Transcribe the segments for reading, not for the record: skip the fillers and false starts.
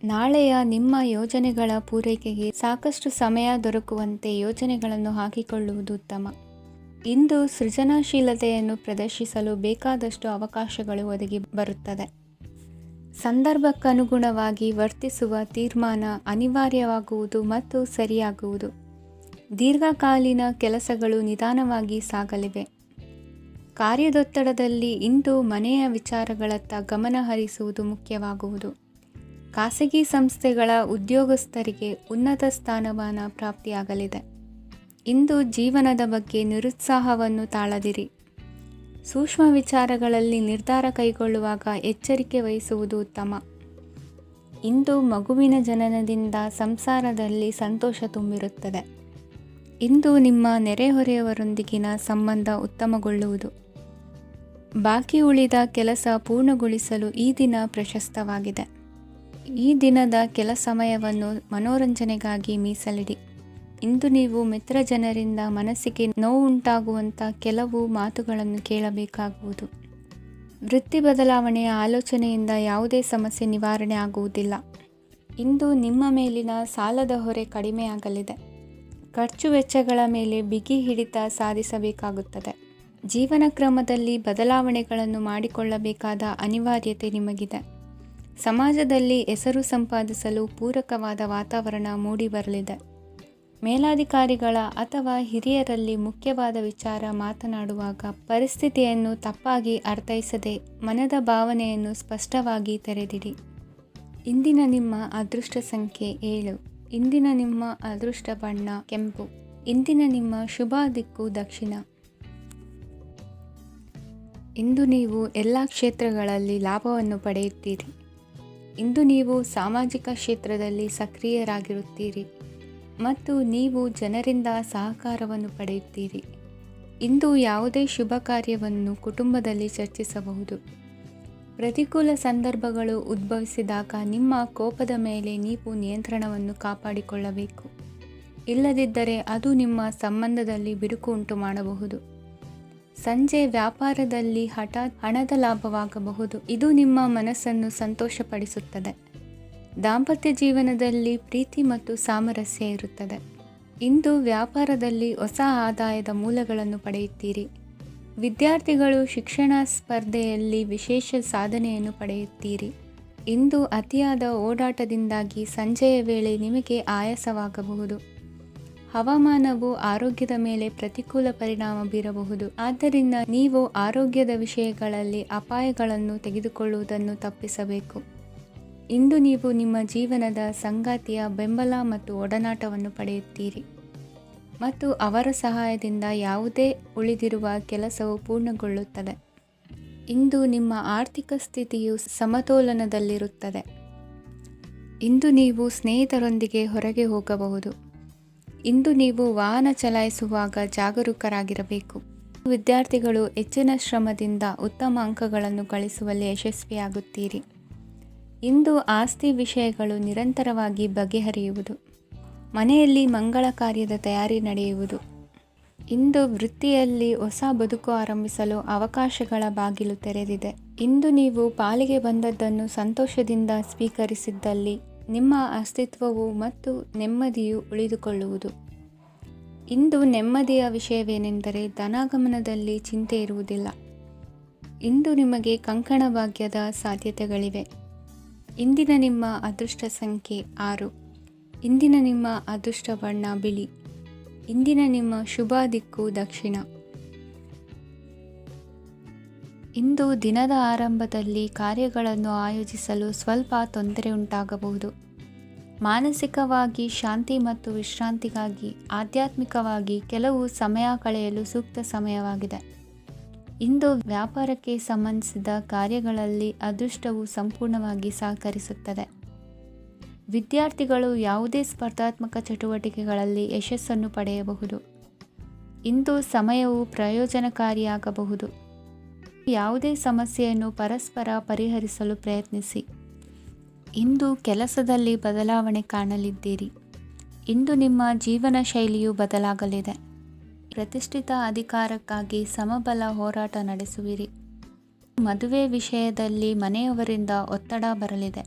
ನಾಳೆಯ ನಿಮ್ಮ ಯೋಜನೆಗಳ ಪೂರೈಕೆಗೆ ಸಾಕಷ್ಟು ಸಮಯ ದೊರಕುವಂತೆ ಯೋಜನೆಗಳನ್ನು ಹಾಕಿಕೊಳ್ಳುವುದು ಉತ್ತಮ. ಇಂದು ಸೃಜನಶೀಲತೆಯನ್ನು ಪ್ರದರ್ಶಿಸಲು ಬೇಕಾದಷ್ಟು ಅವಕಾಶಗಳು ಒದಗಿ ಬರುತ್ತದೆ. ಸಂದರ್ಭಕ್ಕನುಗುಣವಾಗಿ ವರ್ತಿಸುವ ತೀರ್ಮಾನ ಅನಿವಾರ್ಯವಾಗುವುದು ಮತ್ತು ಸರಿಯಾಗುವುದು. ದೀರ್ಘಕಾಲೀನ ಕೆಲಸಗಳು ನಿಧಾನವಾಗಿ ಸಾಗಲಿವೆ. ಕಾರ್ಯದೊತ್ತಡದಲ್ಲಿ ಇಂದು ಮನೆಯ ವಿಚಾರಗಳತ್ತ ಗಮನ ಹರಿಸುವುದು ಮುಖ್ಯವಾಗುವುದು. ಖಾಸಗಿ ಸಂಸ್ಥೆಗಳ ಉದ್ಯೋಗಸ್ಥರಿಗೆ ಉನ್ನತ ಸ್ಥಾನಮಾನ ಪ್ರಾಪ್ತಿಯಾಗಲಿದೆ. ಇಂದು ಜೀವನದ ಬಗ್ಗೆ ನಿರುತ್ಸಾಹವನ್ನು ತಾಳದಿರಿ. ಸೂಕ್ಷ್ಮ ವಿಚಾರಗಳಲ್ಲಿ ನಿರ್ಧಾರ ಕೈಗೊಳ್ಳುವಾಗ ಎಚ್ಚರಿಕೆ ವಹಿಸುವುದು ಉತ್ತಮ. ಇಂದು ಮಗುವಿನ ಜನನದಿಂದ ಸಂಸಾರದಲ್ಲಿ ಸಂತೋಷ ತುಂಬಿರುತ್ತದೆ. ಇಂದು ನಿಮ್ಮ ನೆರೆಹೊರೆಯವರೊಂದಿಗಿನ ಸಂಬಂಧ ಉತ್ತಮಗೊಳ್ಳುವುದು. ಬಾಕಿ ಉಳಿದ ಕೆಲಸ ಪೂರ್ಣಗೊಳಿಸಲು ಈ ದಿನ ಪ್ರಶಸ್ತವಾಗಿದೆ. ಈ ದಿನದ ಕೆಲ ಸಮಯವನ್ನು ಮನೋರಂಜನೆಗಾಗಿ ಮೀಸಲಿಡಿ. ಇಂದು ನೀವು ಮಿತ್ರ ಜನರಿಂದ ಮನಸ್ಸಿಗೆ ನೋವುಂಟಾಗುವಂಥ ಕೆಲವು ಮಾತುಗಳನ್ನು ಕೇಳಬೇಕಾಗುವುದು. ವೃತ್ತಿ ಬದಲಾವಣೆಯ ಆಲೋಚನೆಯಿಂದ ಯಾವುದೇ ಸಮಸ್ಯೆ ನಿವಾರಣೆ ಆಗುವುದಿಲ್ಲ. ಇಂದು ನಿಮ್ಮ ಮೇಲಿನ ಸಾಲದ ಹೊರೆ ಕಡಿಮೆಯಾಗಲಿದೆ. ಖರ್ಚು ವೆಚ್ಚಗಳ ಮೇಲೆ ಬಿಗಿ ಹಿಡಿತ ಸಾಧಿಸಬೇಕಾಗುತ್ತದೆ. ಜೀವನ ಕ್ರಮದಲ್ಲಿ ಬದಲಾವಣೆಗಳನ್ನು ಮಾಡಿಕೊಳ್ಳಬೇಕಾದ ಅನಿವಾರ್ಯತೆ ನಿಮಗಿದೆ. ಸಮಾಜದಲ್ಲಿ ಹೆಸರು ಸಂಪಾದಿಸಲು ಪೂರಕವಾದ ವಾತಾವರಣ ಮೂಡಿಬರಲಿದೆ. ಮೇಲಾಧಿಕಾರಿಗಳ ಅಥವಾ ಹಿರಿಯರಲ್ಲಿ ಮುಖ್ಯವಾದ ವಿಚಾರ ಮಾತನಾಡುವಾಗ ಪರಿಸ್ಥಿತಿಯನ್ನು ತಪ್ಪಾಗಿ ಅರ್ಥೈಸದೆ ಮನದ ಭಾವನೆಯನ್ನು ಸ್ಪಷ್ಟವಾಗಿ ತೆರೆದಿಡಿ. ಇಂದಿನ ನಿಮ್ಮ ಅದೃಷ್ಟ ಸಂಖ್ಯೆ 7. ಇಂದಿನ ನಿಮ್ಮ ಅದೃಷ್ಟ ಬಣ್ಣ ಕೆಂಪು. ಇಂದಿನ ನಿಮ್ಮ ಶುಭ ದಿಕ್ಕು ದಕ್ಷಿಣ. ಇಂದು ನೀವು ಎಲ್ಲ ಕ್ಷೇತ್ರಗಳಲ್ಲಿ ಲಾಭವನ್ನು ಪಡೆಯುತ್ತೀರಿ. ಇಂದು ನೀವು ಸಾಮಾಜಿಕ ಕ್ಷೇತ್ರದಲ್ಲಿ ಸಕ್ರಿಯರಾಗಿರುತ್ತೀರಿ ಮತ್ತು ನೀವು ಜನರಿಂದ ಸಹಕಾರವನ್ನು ಪಡೆಯುತ್ತೀರಿ. ಇಂದು ಯಾವುದೇ ಶುಭ ಕಾರ್ಯವನ್ನು ಕುಟುಂಬದಲ್ಲಿ ಚರ್ಚಿಸಬಹುದು. ಪ್ರತಿಕೂಲ ಸಂದರ್ಭಗಳು ಉದ್ಭವಿಸಿದಾಗ ನಿಮ್ಮ ಕೋಪದ ಮೇಲೆ ನೀವು ನಿಯಂತ್ರಣವನ್ನು ಕಾಪಾಡಿಕೊಳ್ಳಬೇಕು. ಇಲ್ಲದಿದ್ದರೆ ಅದು ನಿಮ್ಮ ಸಂಬಂಧದಲ್ಲಿ ಬಿರುಕು ಉಂಟು ಮಾಡಬಹುದು. ಸಂಜೆ ವ್ಯಾಪಾರದಲ್ಲಿ ಹಠಾತ್ ಹಣದ ಲಾಭವಾಗಬಹುದು. ಇದು ನಿಮ್ಮ ಮನಸ್ಸನ್ನು ಸಂತೋಷಪಡಿಸುತ್ತದೆ. ದಾಂಪತ್ಯ ಜೀವನದಲ್ಲಿ ಪ್ರೀತಿ ಮತ್ತು ಸಾಮರಸ್ಯ ಇರುತ್ತದೆ. ಇಂದು ವ್ಯಾಪಾರದಲ್ಲಿ ಹೊಸ ಆದಾಯದ ಮೂಲಗಳನ್ನು ಪಡೆಯುತ್ತೀರಿ. ವಿದ್ಯಾರ್ಥಿಗಳು ಶಿಕ್ಷಣ ಸ್ಪರ್ಧೆಯಲ್ಲಿ ವಿಶೇಷ ಸಾಧನೆಯನ್ನು ಪಡೆಯುತ್ತೀರಿ. ಇಂದು ಅತಿಯಾದ ಓಡಾಟದಿಂದಾಗಿ ಸಂಜೆಯ ವೇಳೆ ನಿಮಗೆ ಆಯಾಸವಾಗಬಹುದು. ಹವಾಮಾನವು ಆರೋಗ್ಯದ ಮೇಲೆ ಪ್ರತಿಕೂಲ ಪರಿಣಾಮ ಬೀರಬಹುದು. ಆದ್ದರಿಂದ ನೀವು ಆರೋಗ್ಯದ ವಿಷಯಗಳಲ್ಲಿ ಅಪಾಯಗಳನ್ನು ತೆಗೆದುಕೊಳ್ಳುವುದನ್ನು ತಪ್ಪಿಸಬೇಕು. ಇಂದು ನೀವು ನಿಮ್ಮ ಜೀವನದ ಸಂಗಾತಿಯ ಬೆಂಬಲ ಮತ್ತು ಒಡನಾಟವನ್ನು ಪಡೆಯುತ್ತೀರಿ ಮತ್ತು ಅವರ ಸಹಾಯದಿಂದ ಯಾವುದೇ ಉಳಿದಿರುವ ಕೆಲಸವು ಪೂರ್ಣಗೊಳ್ಳುತ್ತದೆ. ಇಂದು ನಿಮ್ಮ ಆರ್ಥಿಕ ಸ್ಥಿತಿಯು ಸಮತೋಲನದಲ್ಲಿರುತ್ತದೆ. ಇಂದು ನೀವು ಸ್ನೇಹಿತರೊಂದಿಗೆ ಹೊರಗೆ ಹೋಗಬಹುದು. ಇಂದು ನೀವು ವಾಹನ ಚಲಾಯಿಸುವಾಗ ಜಾಗರೂಕರಾಗಿರಬೇಕು. ವಿದ್ಯಾರ್ಥಿಗಳು ಹೆಚ್ಚಿನ ಶ್ರಮದಿಂದ ಉತ್ತಮ ಅಂಕಗಳನ್ನು ಗಳಿಸುವಲ್ಲಿ ಯಶಸ್ವಿಯಾಗುತ್ತೀರಿ. ಇಂದು ಆಸ್ತಿ ವಿಷಯಗಳು ನಿರಂತರವಾಗಿ ಬಗೆಹರಿಯುವುದು. ಮನೆಯಲ್ಲಿ ಮಂಗಳ ಕಾರ್ಯದ ತಯಾರಿ ನಡೆಯುವುದು. ಇಂದು ವೃತ್ತಿಯಲ್ಲಿ ಹೊಸ ಬದುಕು ಆರಂಭಿಸಲು ಅವಕಾಶಗಳ ಬಾಗಿಲು ತೆರೆದಿದೆ. ಇಂದು ನೀವು ಪಾಲಿಗೆ ಬಂದದ್ದನ್ನು ಸಂತೋಷದಿಂದ ಸ್ವೀಕರಿಸಿದ್ದಲ್ಲಿ ನಿಮ್ಮ ಅಸ್ತಿತ್ವವು ಮತ್ತು ನೆಮ್ಮದಿಯು ಉಳಿದುಕೊಳ್ಳುವುದು. ಇಂದು ನೆಮ್ಮದಿಯ ವಿಷಯವೇನೆಂದರೆ ಧನಾಗಮನದಲ್ಲಿ ಚಿಂತೆ ಇರುವುದಿಲ್ಲ. ಇಂದು ನಿಮಗೆ ಕಂಕಣ ಭಾಗ್ಯದ ಸಾಧ್ಯತೆಗಳಿವೆ. ಇಂದಿನ ನಿಮ್ಮ ಅದೃಷ್ಟ ಸಂಖ್ಯೆ 6. ಇಂದಿನ ನಿಮ್ಮ ಅದೃಷ್ಟ ಬಣ್ಣ ಬಿಳಿ. ಇಂದಿನ ನಿಮ್ಮ ಶುಭ ದಿಕ್ಕು ದಕ್ಷಿಣ. ಇಂದು ದಿನದ ಆರಂಭದಲ್ಲಿ ಕಾರ್ಯಗಳನ್ನು ಆಯೋಜಿಸಲು ಸ್ವಲ್ಪ ತೊಂದರೆ ಉಂಟಾಗಬಹುದು. ಮಾನಸಿಕವಾಗಿ ಶಾಂತಿ ಮತ್ತು ವಿಶ್ರಾಂತಿಗಾಗಿ ಆಧ್ಯಾತ್ಮಿಕವಾಗಿ ಕೆಲವು ಸಮಯ ಕಳೆಯಲು ಸೂಕ್ತ ಸಮಯವಾಗಿದೆ. ಇಂದು ವ್ಯಾಪಾರಕ್ಕೆ ಸಂಬಂಧಿಸಿದ ಕಾರ್ಯಗಳಲ್ಲಿ ಅದೃಷ್ಟವು ಸಂಪೂರ್ಣವಾಗಿ ಸಹಕರಿಸುತ್ತದೆ. ವಿದ್ಯಾರ್ಥಿಗಳು ಯಾವುದೇ ಸ್ಪರ್ಧಾತ್ಮಕ ಚಟುವಟಿಕೆಗಳಲ್ಲಿ ಯಶಸ್ಸನ್ನು ಪಡೆಯಬಹುದು. ಇಂದು ಸಮಯವು ಪ್ರಯೋಜನಕಾರಿಯಾಗಬಹುದು. ಯಾವುದೇ ಸಮಸ್ಯೆಯನ್ನು ಪರಸ್ಪರ ಪರಿಹರಿಸಲು ಪ್ರಯತ್ನಿಸಿ. ಇಂದು ಕೆಲಸದಲ್ಲಿ ಬದಲಾವಣೆ ಕಾಣಲಿದ್ದೀರಿ. ಇಂದು ನಿಮ್ಮ ಜೀವನ ಶೈಲಿಯು ಬದಲಾಗಲಿದೆ. ಪ್ರತಿಷ್ಠಿತ ಅಧಿಕಾರಕ್ಕಾಗಿ ಸಮಬಲ ಹೋರಾಟ ನಡೆಸುವಿರಿ. ಮದುವೆ ವಿಷಯದಲ್ಲಿ ಮನೆಯವರಿಂದ ಒತ್ತಡ ಬರಲಿದೆ.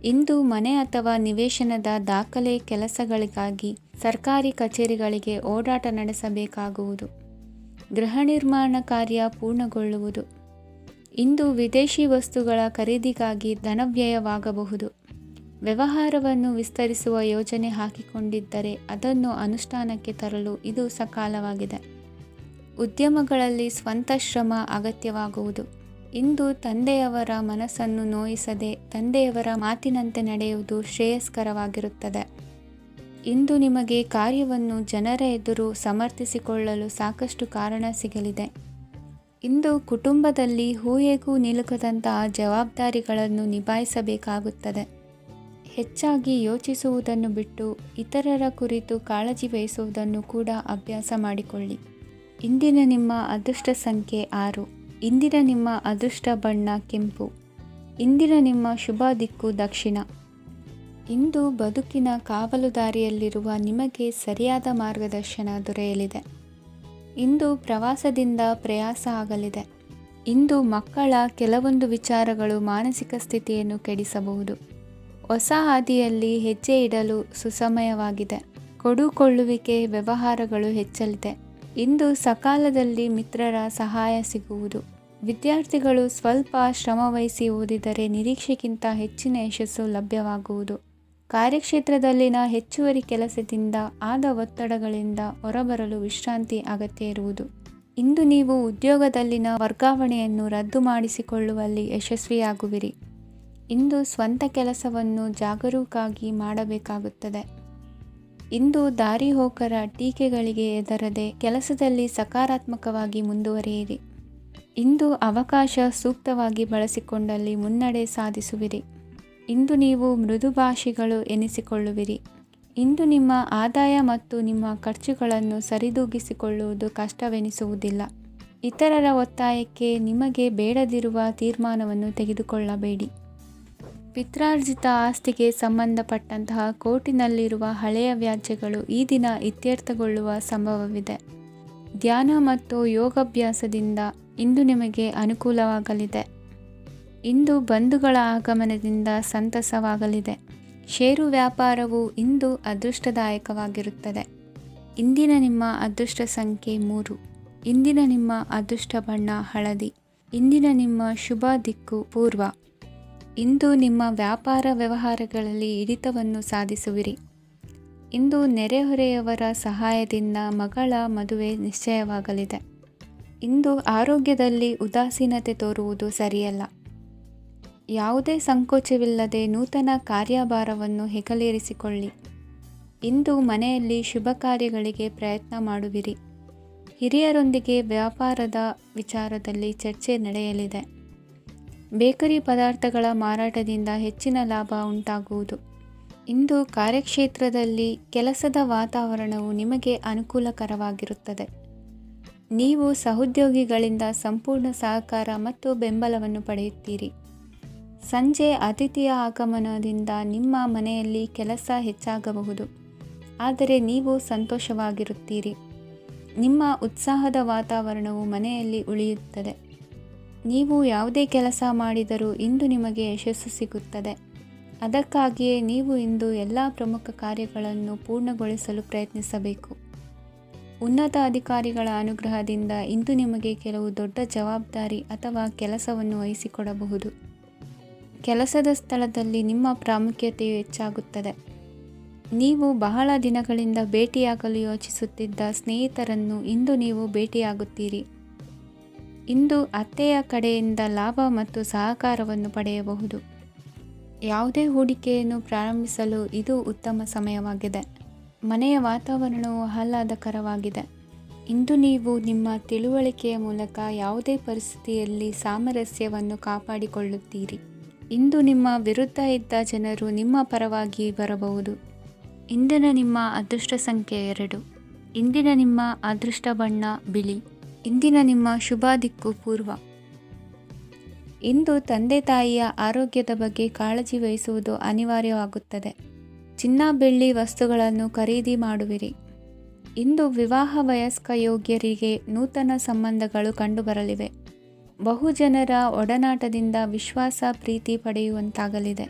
ಇಂದು ಮನೆ ಅಥವಾ ನಿವೇಶನದ ದಾಖಲೆ ಕೆಲಸಗಳಿಗಾಗಿ ಸರ್ಕಾರಿ ಕಚೇರಿಗಳಿಗೆ ಓಡಾಟ ನಡೆಸಬೇಕಾಗುವುದು. ಗೃಹ ನಿರ್ಮಾಣ ಕಾರ್ಯ ಪೂರ್ಣಗೊಳ್ಳುವುದು. ಇಂದು ವಿದೇಶಿ ವಸ್ತುಗಳ ಖರೀದಿಗಾಗಿ ಧನವ್ಯಯವಾಗಬಹುದು. ವ್ಯವಹಾರವನ್ನು ವಿಸ್ತರಿಸುವ ಯೋಜನೆ ಹಾಕಿಕೊಂಡಿದ್ದರೆ ಅದನ್ನು ಅನುಷ್ಠಾನಕ್ಕೆ ತರಲು ಇದು ಸಕಾಲವಾಗಿದೆ. ಉದ್ಯಮಗಳಲ್ಲಿ ಸ್ವಂತ ಶ್ರಮ ಅಗತ್ಯವಾಗುವುದು. ಇಂದು ತಂದೆಯವರ ಮನಸ್ಸನ್ನು ನೋಯಿಸದೆ ತಂದೆಯವರ ಮಾತಿನಂತೆ ನಡೆಯುವುದು ಶ್ರೇಯಸ್ಕರವಾಗಿರುತ್ತದೆ. ಇಂದು ನಿಮಗೆ ಕಾರ್ಯವನ್ನು ಜನರ ಎದುರು ಸಮರ್ಥಿಸಿಕೊಳ್ಳಲು ಸಾಕಷ್ಟು ಕಾರಣ ಸಿಗಲಿದೆ. ಇಂದು ಕುಟುಂಬದಲ್ಲಿ ಹೂಯೆಗೂ ನಿಲುಕದಂತಹ ಜವಾಬ್ದಾರಿಗಳನ್ನು ನಿಭಾಯಿಸಬೇಕಾಗುತ್ತದೆ. ಹೆಚ್ಚಾಗಿ ಯೋಚಿಸುವುದನ್ನು ಬಿಟ್ಟು ಇತರರ ಕುರಿತು ಕಾಳಜಿ ವಹಿಸುವುದನ್ನು ಕೂಡ ಅಭ್ಯಾಸ ಮಾಡಿಕೊಳ್ಳಿ. ಇಂದಿನ ನಿಮ್ಮ ಅದೃಷ್ಟ ಸಂಖ್ಯೆ 6. ಇಂದಿನ ನಿಮ್ಮ ಅದೃಷ್ಟ ಬಣ್ಣ ಕೆಂಪು. ಇಂದಿನ ನಿಮ್ಮ ಶುಭ ದಿಕ್ಕು ದಕ್ಷಿಣ. ಇಂದು ಬದುಕಿನ ಕಾವಲುದಾರಿಯಲ್ಲಿರುವ ನಿಮಗೆ ಸರಿಯಾದ ಮಾರ್ಗದರ್ಶನ ದೊರೆಯಲಿದೆ. ಇಂದು ಪ್ರವಾಸದಿಂದ ಪ್ರಯಾಸ ಆಗಲಿದೆ. ಇಂದು ಮಕ್ಕಳ ಕೆಲವೊಂದು ವಿಚಾರಗಳು ಮಾನಸಿಕ ಸ್ಥಿತಿಯನ್ನು ಕೆಡಿಸಬಹುದು. ಹೊಸ ಹಾದಿಯಲ್ಲಿ ಹೆಜ್ಜೆ ಇಡಲು ಸುಸಮಯವಾಗಿದೆ. ಕೊಡುಕೊಳ್ಳುವಿಕೆ ವ್ಯವಹಾರಗಳು ಹೆಚ್ಚಲಿದೆ. ಇಂದು ಸಕಾಲದಲ್ಲಿ ಮಿತ್ರರ ಸಹಾಯ ಸಿಗುವುದು. ವಿದ್ಯಾರ್ಥಿಗಳು ಸ್ವಲ್ಪ ಶ್ರಮವಹಿಸಿ ಓದಿದರೆ ನಿರೀಕ್ಷೆಗಿಂತ ಹೆಚ್ಚಿನ ಯಶಸ್ಸು ಲಭ್ಯವಾಗುವುದು. ಕಾರ್ಯಕ್ಷೇತ್ರದಲ್ಲಿನ ಹೆಚ್ಚುವರಿ ಕೆಲಸದಿಂದ ಆದ ಒತ್ತಡಗಳಿಂದ ಹೊರಬರಲು ವಿಶ್ರಾಂತಿ ಅಗತ್ಯ ಇರುವುದು. ಇಂದು ನೀವು ಉದ್ಯೋಗದಲ್ಲಿನ ವರ್ಗಾವಣೆಯನ್ನು ರದ್ದು ಮಾಡಿಸಿಕೊಳ್ಳುವಲ್ಲಿ ಯಶಸ್ವಿಯಾಗುವಿರಿ. ಇಂದು ಸ್ವಂತ ಕೆಲಸವನ್ನು ಜಾಗರೂಕವಾಗಿ ಮಾಡಬೇಕಾಗುತ್ತದೆ. ಇಂದು ದಾರಿಹೋಕರ ಟೀಕೆಗಳಿಗೆ ಹೆದರದೆ ಕೆಲಸದಲ್ಲಿ ಸಕಾರಾತ್ಮಕವಾಗಿ ಮುಂದುವರಿಯಿರಿ. ಇಂದು ಅವಕಾಶ ಸೂಕ್ತವಾಗಿ ಬಳಸಿಕೊಂಡಲ್ಲಿ ಮುನ್ನಡೆ ಸಾಧಿಸುವಿರಿ. ಇಂದು ನೀವು ಮೃದುಭಾಷಿಗಳು ಎನಿಸಿಕೊಳ್ಳುವಿರಿ. ಇಂದು ನಿಮ್ಮ ಆದಾಯ ಮತ್ತು ನಿಮ್ಮ ಖರ್ಚುಗಳನ್ನು ಸರಿದೂಗಿಸಿಕೊಳ್ಳುವುದು ಕಷ್ಟವೆನಿಸುವುದಿಲ್ಲ. ಇತರರ ಒತ್ತಾಯಕ್ಕೆ ನಿಮಗೆ ಬೇಡದಿರುವ ತೀರ್ಮಾನವನ್ನು ತೆಗೆದುಕೊಳ್ಳಬೇಡಿ. ಪಿತ್ರಾರ್ಜಿತ ಆಸ್ತಿಗೆ ಸಂಬಂಧಪಟ್ಟಂತಹ ಕೋರ್ಟಿನಲ್ಲಿರುವ ಹಳೆಯ ವ್ಯಾಜ್ಯಗಳು ಈ ದಿನ ಇತ್ಯರ್ಥಗೊಳ್ಳುವ ಸಂಭವವಿದೆ. ಧ್ಯಾನ ಮತ್ತು ಯೋಗಾಭ್ಯಾಸದಿಂದ ಇಂದು ನಿಮಗೆ ಅನುಕೂಲವಾಗಲಿದೆ. ಇಂದು ಬಂಧುಗಳ ಆಗಮನದಿಂದ ಸಂತಸವಾಗಲಿದೆ. ಷೇರು ವ್ಯಾಪಾರವು ಇಂದು ಅದೃಷ್ಟದಾಯಕವಾಗಿರುತ್ತದೆ. ಇಂದಿನ ನಿಮ್ಮ ಅದೃಷ್ಟ ಸಂಖ್ಯೆ 3. ಇಂದಿನ ನಿಮ್ಮ ಅದೃಷ್ಟ ಬಣ್ಣ ಹಳದಿ. ಇಂದಿನ ನಿಮ್ಮ ಶುಭ ದಿಕ್ಕು ಪೂರ್ವ. ಇಂದು ನಿಮ್ಮ ವ್ಯಾಪಾರ ವ್ಯವಹಾರಗಳಲ್ಲಿ ಹಿಡಿತವನ್ನು ಸಾಧಿಸುವಿರಿ. ಇಂದು ನೆರೆಹೊರೆಯವರ ಸಹಾಯದಿಂದ ಮಗಳ ಮದುವೆ ನಿಶ್ಚಯವಾಗಲಿದೆ. ಇಂದು ಆರೋಗ್ಯದಲ್ಲಿ ಉದಾಸೀನತೆ ತೋರುವುದು ಸರಿಯಲ್ಲ. ಯಾವುದೇ ಸಂಕೋಚವಿಲ್ಲದೆ ನೂತನ ಕಾರ್ಯಭಾರವನ್ನು ಹೆಗಲೇರಿಸಿಕೊಳ್ಳಿ. ಇಂದು ಮನೆಯಲ್ಲಿ ಶುಭ ಕಾರ್ಯಗಳಿಗೆ ಪ್ರಯತ್ನ ಮಾಡುವಿರಿ. ಹಿರಿಯರೊಂದಿಗೆ ವ್ಯಾಪಾರದ ವಿಚಾರದಲ್ಲಿ ಚರ್ಚೆ ನಡೆಯಲಿದೆ. ಬೇಕರಿ ಪದಾರ್ಥಗಳ ಮಾರಾಟದಿಂದ ಹೆಚ್ಚಿನ ಲಾಭ ಉಂಟಾಗುವುದು. ಇಂದು ಕಾರ್ಯಕ್ಷೇತ್ರದಲ್ಲಿ ಕೆಲಸದ ವಾತಾವರಣವು ನಿಮಗೆ ಅನುಕೂಲಕರವಾಗಿರುತ್ತದೆ. ನೀವು ಸಹೋದ್ಯೋಗಿಗಳಿಂದ ಸಂಪೂರ್ಣ ಸಹಕಾರ ಮತ್ತು ಬೆಂಬಲವನ್ನು ಪಡೆಯುತ್ತೀರಿ. ಸಂಜೆ ಅತಿಥಿಯ ಆಗಮನದಿಂದ ನಿಮ್ಮ ಮನೆಯಲ್ಲಿ ಕೆಲಸ ಹೆಚ್ಚಾಗಬಹುದು, ಆದರೆ ನೀವು ಸಂತೋಷವಾಗಿರುತ್ತೀರಿ. ನಿಮ್ಮ ಉತ್ಸಾಹದ ವಾತಾವರಣವು ಮನೆಯಲ್ಲಿ ಉಳಿಯುತ್ತದೆ. ನೀವು ಯಾವುದೇ ಕೆಲಸ ಮಾಡಿದರೂ ಇಂದು ನಿಮಗೆ ಯಶಸ್ಸು ಸಿಗುತ್ತದೆ. ಅದಕ್ಕಾಗಿಯೇ ನೀವು ಇಂದು ಎಲ್ಲ ಪ್ರಮುಖ ಕಾರ್ಯಗಳನ್ನು ಪೂರ್ಣಗೊಳಿಸಲು ಪ್ರಯತ್ನಿಸಬೇಕು. ಉನ್ನತ ಅಧಿಕಾರಿಗಳ ಅನುಗ್ರಹದಿಂದ ಇಂದು ನಿಮಗೆ ಕೆಲವು ದೊಡ್ಡ ಜವಾಬ್ದಾರಿ ಅಥವಾ ಕೆಲಸವನ್ನು ವಹಿಸಿಕೊಡಬಹುದು. ಕೆಲಸದ ಸ್ಥಳದಲ್ಲಿ ನಿಮ್ಮ ಪ್ರಾಮುಖ್ಯತೆಯು ಹೆಚ್ಚಾಗುತ್ತದೆ. ನೀವು ಬಹಳ ದಿನಗಳಿಂದ ಭೇಟಿಯಾಗಲು ಯೋಚಿಸುತ್ತಿದ್ದ ಸ್ನೇಹಿತರನ್ನು ಇಂದು ನೀವು ಭೇಟಿಯಾಗುತ್ತೀರಿ. ಇಂದು ಅತ್ತೆಯ ಕಡೆಯಿಂದ ಲಾಭ ಮತ್ತು ಸಹಕಾರವನ್ನು ಪಡೆಯಬಹುದು. ಯಾವುದೇ ಹೂಡಿಕೆಯನ್ನು ಪ್ರಾರಂಭಿಸಲು ಇದು ಉತ್ತಮ ಸಮಯವಾಗಿದೆ. ಮನೆಯ ವಾತಾವರಣವು ಆಹ್ಲಾದಕರವಾಗಿದೆ. ಇಂದು ನೀವು ನಿಮ್ಮ ತಿಳುವಳಿಕೆಯ ಮೂಲಕ ಯಾವುದೇ ಪರಿಸ್ಥಿತಿಯಲ್ಲಿ ಸಾಮರಸ್ಯವನ್ನು ಕಾಪಾಡಿಕೊಳ್ಳುತ್ತೀರಿ. ಇಂದು ನಿಮ್ಮ ವಿರುದ್ಧ ಇದ್ದ ಜನರು ನಿಮ್ಮ ಪರವಾಗಿ ಬರಬಹುದು. ಇಂದಿನ ನಿಮ್ಮ ಅದೃಷ್ಟ ಸಂಖ್ಯೆ 2. ಇಂದಿನ ನಿಮ್ಮ ಅದೃಷ್ಟ ಬಣ್ಣ ಬಿಳಿ. ಇಂದಿನ ನಿಮ್ಮ ಶುಭ ದಿಕ್ಕು ಪೂರ್ವ. ಇಂದು ತಂದೆ ತಾಯಿಯ ಆರೋಗ್ಯದ ಬಗ್ಗೆ ಕಾಳಜಿ ವಹಿಸುವುದು ಅನಿವಾರ್ಯವಾಗುತ್ತದೆ. ಚಿನ್ನ ಬೆಳ್ಳಿ ವಸ್ತುಗಳನ್ನು ಖರೀದಿ ಮಾಡುವಿರಿ. ಇಂದು ವಿವಾಹ ವಯಸ್ಕ ಯೋಗ್ಯರಿಗೆ ನೂತನ ಸಂಬಂಧಗಳು ಕಂಡುಬರಲಿವೆ. ಬಹುಜನರ ಒಡನಾಟದಿಂದ ವಿಶ್ವಾಸ ಪ್ರೀತಿ ಪಡೆಯುವಂತಾಗಲಿದೆ.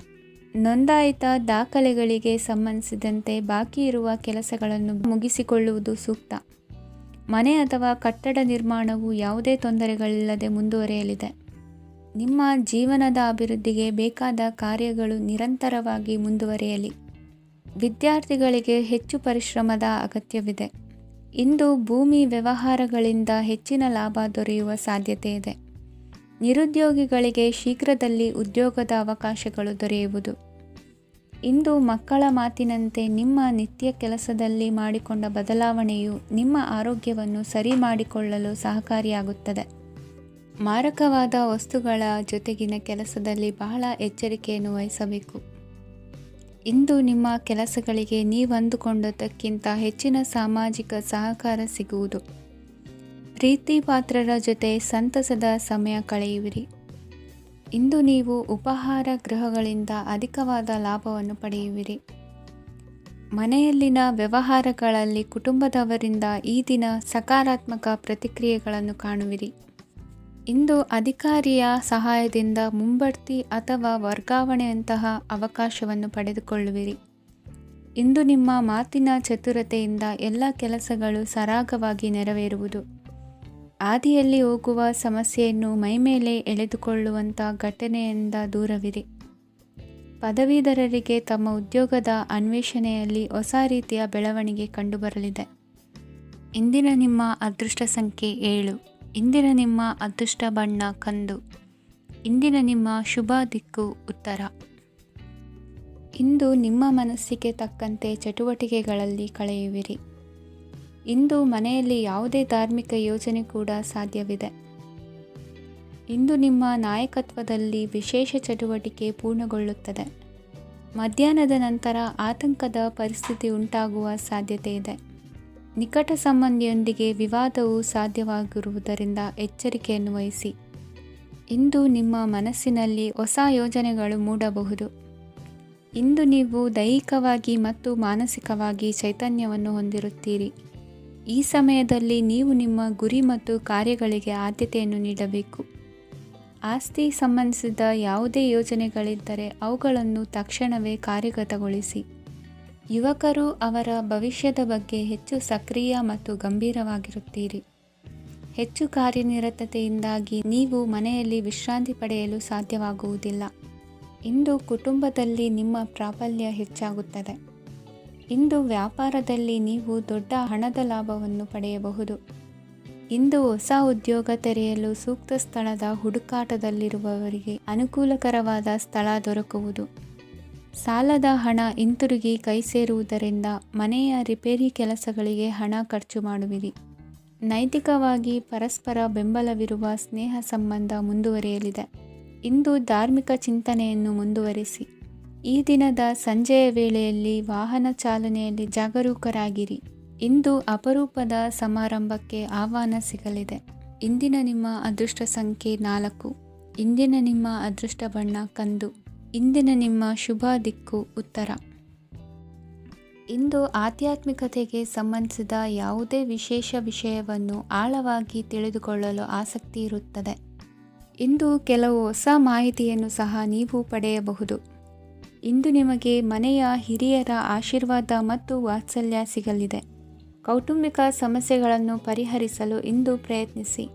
ನೋಂದಾಯಿತ ದಾಖಲೆಗಳಿಗೆ ಸಂಬಂಧಿಸಿದಂತೆ ಬಾಕಿ ಇರುವ ಕೆಲಸಗಳನ್ನು ಮುಗಿಸಿಕೊಳ್ಳುವುದು ಸೂಕ್ತ. ಮನೆ ಅಥವಾ ಕಟ್ಟಡ ನಿರ್ಮಾಣವು ಯಾವುದೇ ತೊಂದರೆಗಳಿಲ್ಲದೆ ಮುಂದುವರಿಯಲಿದೆ. ನಿಮ್ಮ ಜೀವನದ ಅಭಿವೃದ್ಧಿಗೆ ಬೇಕಾದ ಕಾರ್ಯಗಳು ನಿರಂತರವಾಗಿ ಮುಂದುವರಿಯಲಿ. ವಿದ್ಯಾರ್ಥಿಗಳಿಗೆ ಹೆಚ್ಚು ಪರಿಶ್ರಮದ ಅಗತ್ಯವಿದೆ. ಇಂದು ಭೂಮಿ ವ್ಯವಹಾರಗಳಿಂದ ಹೆಚ್ಚಿನ ಲಾಭ ದೊರೆಯುವ ಸಾಧ್ಯತೆ ಇದೆ. ನಿರುದ್ಯೋಗಿಗಳಿಗೆ ಶೀಘ್ರದಲ್ಲಿ ಉದ್ಯೋಗದ ಅವಕಾಶಗಳು ದೊರೆಯುವುದು. ಇಂದು ಮಕ್ಕಳ ಮಾತಿನಂತೆ ನಿಮ್ಮ ನಿತ್ಯ ಕೆಲಸದಲ್ಲಿ ಮಾಡಿಕೊಂಡ ಬದಲಾವಣೆಯು ನಿಮ್ಮ ಆರೋಗ್ಯವನ್ನು ಸರಿ ಮಾಡಿಕೊಳ್ಳಲು ಸಹಕಾರಿಯಾಗುತ್ತದೆ. ಮಾರಕವಾದ ವಸ್ತುಗಳ ಜೊತೆಗಿನ ಕೆಲಸದಲ್ಲಿ ಬಹಳ ಎಚ್ಚರಿಕೆಯನ್ನು ವಹಿಸಬೇಕು. ಇಂದು ನಿಮ್ಮ ಕೆಲಸಗಳಿಗೆ ನೀವಂದುಕೊಂಡದ್ದಕ್ಕಿಂತ ಹೆಚ್ಚಿನ ಸಾಮಾಜಿಕ ಸಹಕಾರ ಸಿಗುವುದು. ಪ್ರೀತಿ ಪಾತ್ರರ ಜೊತೆ ಸಂತಸದ ಸಮಯ ಕಳೆಯುವಿರಿ. ಇಂದು ನೀವು ಉಪಹಾರ ಗೃಹಗಳಿಂದ ಅಧಿಕವಾದ ಲಾಭವನ್ನು ಪಡೆಯುವಿರಿ. ಮನೆಯಲ್ಲಿನ ವ್ಯವಹಾರಗಳಲ್ಲಿ ಕುಟುಂಬದವರಿಂದ ಈ ದಿನ ಸಕಾರಾತ್ಮಕ ಪ್ರತಿಕ್ರಿಯೆಗಳನ್ನು ಕಾಣುವಿರಿ. ಇಂದು ಅಧಿಕಾರಿಯ ಸಹಾಯದಿಂದ ಮುಂಬಡ್ತಿ ಅಥವಾ ವರ್ಗಾವಣೆಯಂತಹ ಅವಕಾಶವನ್ನು ಪಡೆದುಕೊಳ್ಳುವಿರಿ. ಇಂದು ನಿಮ್ಮ ಮಾತಿನ ಚತುರತೆಯಿಂದ ಎಲ್ಲ ಕೆಲಸಗಳು ಸರಾಗವಾಗಿ ನೆರವೇರುವುದು. ಹಾದಿಯಲ್ಲಿ ಹೋಗುವ ಸಮಸ್ಯೆಯನ್ನು ಮೈಮೇಲೆ ಎಳೆದುಕೊಳ್ಳುವಂಥ ಘಟನೆಯಿಂದ ದೂರವಿರಿ. ಪದವೀಧರರಿಗೆ ತಮ್ಮ ಉದ್ಯೋಗದ ಅನ್ವೇಷಣೆಯಲ್ಲಿ ಹೊಸ ರೀತಿಯ ಬೆಳವಣಿಗೆ ಕಂಡುಬರಲಿದೆ. ಇಂದಿನ ನಿಮ್ಮ ಅದೃಷ್ಟ ಸಂಖ್ಯೆ 7. ಇಂದಿನ ನಿಮ್ಮ ಅದೃಷ್ಟ ಬಣ್ಣ ಕಂದು. ಇಂದಿನ ನಿಮ್ಮ ಶುಭ ದಿಕ್ಕು ಉತ್ತರ. ಇಂದು ನಿಮ್ಮ ಮನಸ್ಸಿಗೆ ತಕ್ಕಂತೆ ಚಟುವಟಿಕೆಗಳಲ್ಲಿ ಕಳೆಯುವಿರಿ. ಇಂದು ಮನೆಯಲ್ಲಿ ಯಾವುದೇ ಧಾರ್ಮಿಕ ಯೋಜನೆ ಕೂಡ ಸಾಧ್ಯವಿದೆ. ಇಂದು ನಿಮ್ಮ ನಾಯಕತ್ವದಲ್ಲಿ ವಿಶೇಷ ಚಟುವಟಿಕೆ ಪೂರ್ಣಗೊಳ್ಳುತ್ತದೆ. ಮಧ್ಯಾಹ್ನದ ನಂತರ ಆತಂಕದ ಪರಿಸ್ಥಿತಿ ಉಂಟಾಗುವ ಸಾಧ್ಯತೆ ಇದೆ. ನಿಕಟ ಸಂಬಂಧಿಯೊಂದಿಗೆ ವಿವಾದವು ಸಾಧ್ಯವಾಗಿರುವುದರಿಂದ ಎಚ್ಚರಿಕೆಯನ್ನು ವಹಿಸಿ. ಇಂದು ನಿಮ್ಮ ಮನಸ್ಸಿನಲ್ಲಿ ಹೊಸ ಯೋಜನೆಗಳು ಮೂಡಬಹುದು. ಇಂದು ನೀವು ದೈಹಿಕವಾಗಿ ಮತ್ತು ಮಾನಸಿಕವಾಗಿ ಚೈತನ್ಯವನ್ನು ಹೊಂದಿರುತ್ತೀರಿ. ಈ ಸಮಯದಲ್ಲಿ ನೀವು ನಿಮ್ಮ ಗುರಿ ಮತ್ತು ಕಾರ್ಯಗಳಿಗೆ ಆದ್ಯತೆಯನ್ನು ನೀಡಬೇಕು. ಆಸ್ತಿ ಸಂಬಂಧಿಸಿದ ಯಾವುದೇ ಯೋಜನೆಗಳಿದ್ದರೆ ಅವುಗಳನ್ನು ತಕ್ಷಣವೇ ಕಾರ್ಯಗತಗೊಳಿಸಿ. ಯುವಕರು ಅವರ ಭವಿಷ್ಯದ ಬಗ್ಗೆ ಹೆಚ್ಚು ಸಕ್ರಿಯ ಮತ್ತು ಗಂಭೀರವಾಗಿರುತ್ತೀರಿ. ಹೆಚ್ಚು ಕಾರ್ಯನಿರತತೆಯಿಂದಾಗಿ ನೀವು ಮನೆಯಲ್ಲಿ ವಿಶ್ರಾಂತಿ ಪಡೆಯಲು ಸಾಧ್ಯವಾಗುವುದಿಲ್ಲ. ಇಂದು ಕುಟುಂಬದಲ್ಲಿ ನಿಮ್ಮ ಪ್ರಾಬಲ್ಯ ಹೆಚ್ಚಾಗುತ್ತದೆ. ಇಂದು ವ್ಯಾಪಾರದಲ್ಲಿ ನೀವು ದೊಡ್ಡ ಹಣದ ಲಾಭವನ್ನು ಪಡೆಯಬಹುದು. ಇಂದು ಹೊಸ ಉದ್ಯೋಗ ತೆರೆಯಲು ಸೂಕ್ತ ಸ್ಥಳದ ಹುಡುಕಾಟದಲ್ಲಿರುವವರಿಗೆ ಅನುಕೂಲಕರವಾದ ಸ್ಥಳ ದೊರಕುವುದು. ಸಾಲದ ಹಣ ಹಿಂತಿರುಗಿ ಕೈ ಸೇರುವುದರಿಂದ ಮನೆಯ ರಿಪೇರಿ ಕೆಲಸಗಳಿಗೆ ಹಣ ಖರ್ಚು ಮಾಡುವಿರಿ. ನೈತಿಕವಾಗಿ ಪರಸ್ಪರ ಬೆಂಬಲವಿರುವ ಸ್ನೇಹ ಸಂಬಂಧ ಮುಂದುವರಿಯಲಿದೆ. ಇಂದು ಧಾರ್ಮಿಕ ಚಿಂತನೆಯನ್ನು ಮುಂದುವರಿಸಿ. ಈ ದಿನದ ಸಂಜೆಯ ವೇಳೆಯಲ್ಲಿ ವಾಹನ ಚಾಲನೆಯಲ್ಲಿ ಜಾಗರೂಕರಾಗಿರಿ. ಇಂದು ಅಪರೂಪದ ಸಮಾರಂಭಕ್ಕೆ ಆಹ್ವಾನ ಸಿಗಲಿದೆ. ಇಂದಿನ ನಿಮ್ಮ ಅದೃಷ್ಟ ಸಂಖ್ಯೆ 4. ಇಂದಿನ ನಿಮ್ಮ ಅದೃಷ್ಟ ಬಣ್ಣ ಕಂದು. ಇಂದಿನ ನಿಮ್ಮ ಶುಭ ದಿಕ್ಕು ಉತ್ತರ. ಇಂದು ಆಧ್ಯಾತ್ಮಿಕತೆಗೆ ಸಂಬಂಧಿಸಿದ ಯಾವುದೇ ವಿಶೇಷ ವಿಷಯವನ್ನು ಆಳವಾಗಿ ತಿಳಿದುಕೊಳ್ಳಲು ಆಸಕ್ತಿ ಇರುತ್ತದೆ. ಇಂದು ಕೆಲವು ಹೊಸ ಮಾಹಿತಿಯನ್ನು ಸಹ ನೀವು ಪಡೆಯಬಹುದು. ಇಂದು ನಿಮಗೆ ಮನೆಯ ಹಿರಿಯರ ಆಶೀರ್ವಾದ ಮತ್ತು ವಾತ್ಸಲ್ಯ ಸಿಗಲಿದೆ. ಕೌಟುಂಬಿಕ ಸಮಸ್ಯೆಗಳನ್ನು ಪರಿಹರಿಸಲು ಇಂದು ಪ್ರಯತ್ನಿಸಿ.